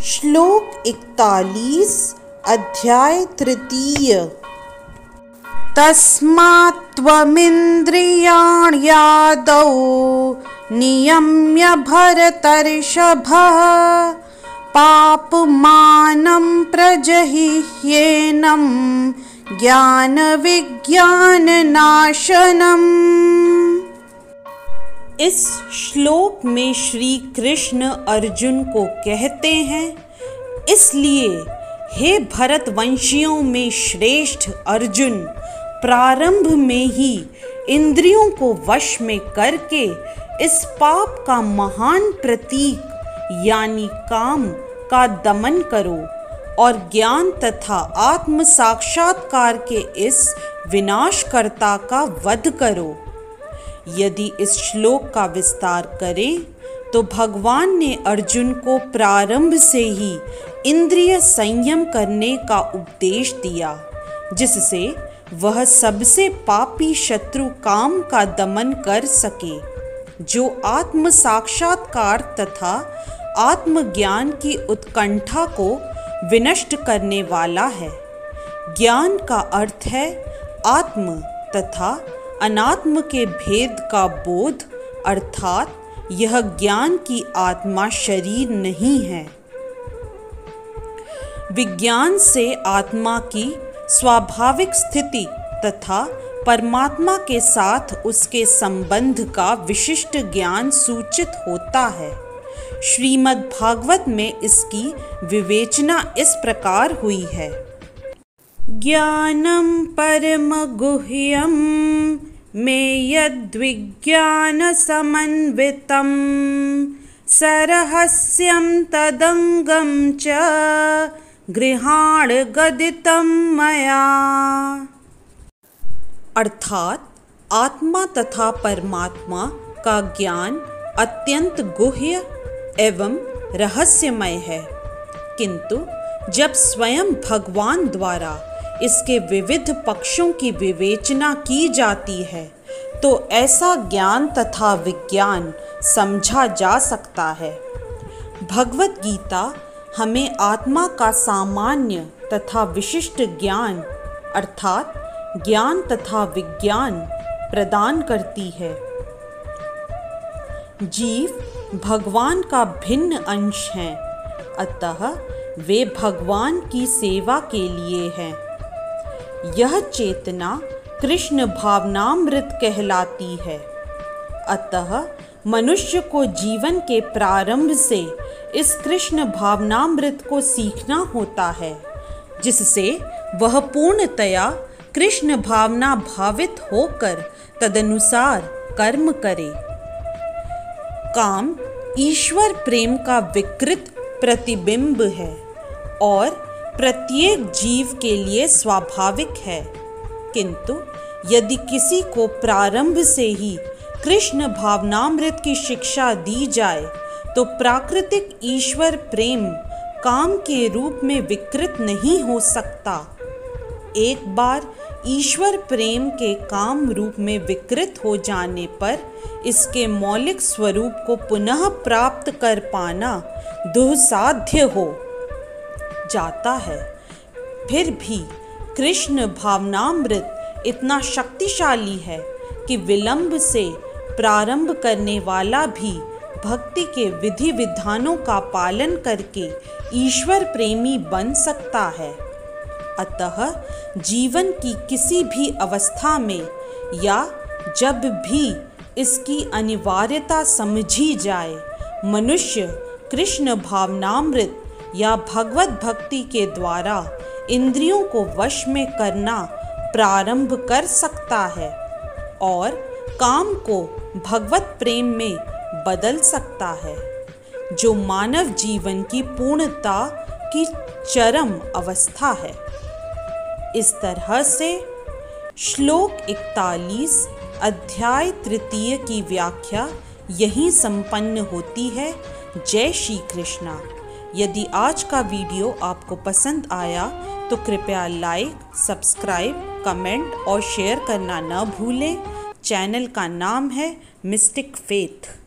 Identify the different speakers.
Speaker 1: श्लोक 41 अध्याय तृतीय। तस्मात्त्वमिन्द्रियाण्यादौ नियम्य भरतर्षभः पापमानं प्रजहिह्येनं ज्ञानविज्ञाननाशनम्। इस श्लोक में श्री कृष्ण अर्जुन को कहते हैं, इसलिए हे भरतवंशियों में श्रेष्ठ अर्जुन, प्रारंभ में ही इंद्रियों को वश में करके इस पाप का महान प्रतीक यानी काम का दमन करो और ज्ञान तथा आत्म साक्षात्कार के इस विनाशकर्ता का वध करो। यदि इस श्लोक का विस्तार करें तो भगवान ने अर्जुन को प्रारंभ से ही इंद्रिय संयम करने का उपदेश दिया, जिससे वह सबसे पापी शत्रु काम का दमन कर सके, जो आत्म साक्षात्कार तथा आत्मज्ञान की उत्कंठा को विनष्ट करने वाला है। ज्ञान का अर्थ है आत्म तथा अनात्म के भेद का बोध, अर्थात यह ज्ञान की आत्मा शरीर नहीं है। विज्ञान से आत्मा की स्वाभाविक स्थिति तथा परमात्मा के साथ उसके संबंध का विशिष्ट ज्ञान सूचित होता है। श्रीमद् भागवत में इसकी विवेचना इस प्रकार हुई है। ज्ञानं परम गुह्यं मे यद्विज्ञानसमन्वितं सरहस्यं तदंगं च गृहाण गदितं मया। अर्थात आत्मा तथा परमात्मा का ज्ञान अत्यंत गुह्य एवं रहस्यमय है, किंतु जब स्वयं भगवान द्वारा इसके विविध पक्षों की विवेचना की जाती है तो ऐसा ज्ञान तथा विज्ञान समझा जा सकता है। भगवत गीता हमें आत्मा का सामान्य तथा विशिष्ट ज्ञान अर्थात ज्ञान तथा विज्ञान प्रदान करती है। जीव भगवान का भिन्न अंश हैं, अतः वे भगवान की सेवा के लिए हैं। यह चेतना कृष्ण भावनामृत कहलाती है। अतः मनुष्य को जीवन के प्रारंभ से इस कृष्ण भावनामृत को सीखना होता है, जिससे वह पूर्णतया कृष्ण भावना भावित होकर तदनुसार कर्म करे। काम ईश्वर प्रेम का विकृत प्रतिबिंब है और प्रत्येक जीव के लिए स्वाभाविक है, किंतु यदि किसी को प्रारंभ से ही कृष्ण भावनामृत की शिक्षा दी जाए तो प्राकृतिक ईश्वर प्रेम काम के रूप में विकृत नहीं हो सकता। एक बार ईश्वर प्रेम के काम रूप में विकृत हो जाने पर इसके मौलिक स्वरूप को पुनः प्राप्त कर पाना दुस्साध्य हो जाता है। फिर भी कृष्ण भावनामृत इतना शक्तिशाली है कि विलंब से प्रारंभ करने वाला भी भक्ति के विधि विधानों का पालन करके ईश्वर प्रेमी बन सकता है। अतः जीवन की किसी भी अवस्था में या जब भी इसकी अनिवार्यता समझी जाए, मनुष्य कृष्ण भावनामृत या भगवत भक्ति के द्वारा इंद्रियों को वश में करना प्रारंभ कर सकता है और काम को भगवत प्रेम में बदल सकता है, जो मानव जीवन की पूर्णता की चरम अवस्था है। इस तरह से श्लोक 41 अध्याय तृतीय की व्याख्या यहीं संपन्न होती है। जय श्री कृष्णा। यदि आज का वीडियो आपको पसंद आया तो कृपया लाइक, सब्सक्राइब, कमेंट और शेयर करना न भूलें। चैनल का नाम है मिस्टिक फेथ।